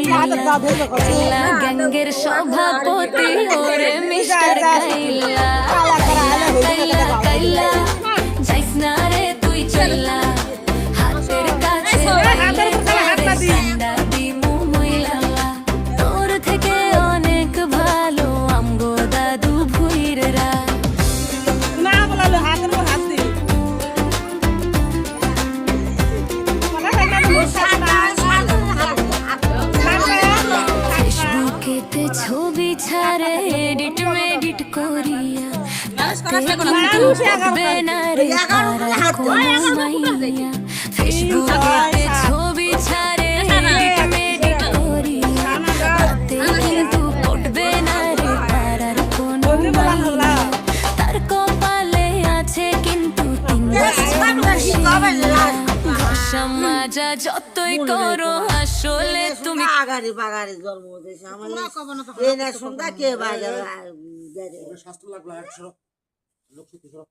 কাইলা গ্যাঙ্গের সভাপতি ওরে মিস্টার কাইলা কাইলা কাইলা যাইস না রে তুই চল্লা হাতের কাছে তোর থেকে অনেক ভালো আমগো দাদু ভুইররা ফেসবুকেতে ছবি ছাড়ে এডিট মেডিট করিয়া উঠবে না রে পাড়ার কোনো মাইয়া ফেসবুকেতে ছবি ছাড়ে এডিট মেডিট করিয়া তাতে কিন্তু উঠবে না রে পাড়ার কোনো মাইয়া তার কপালে আছে কিন্তু ঘষা মাজা যতই করো আসলে তুমি আগারি বাগারি জন্ম দিয়েছে আমার এই না শুনতা কে বাজার স্বাস্থ্য লাগলো 100 লোক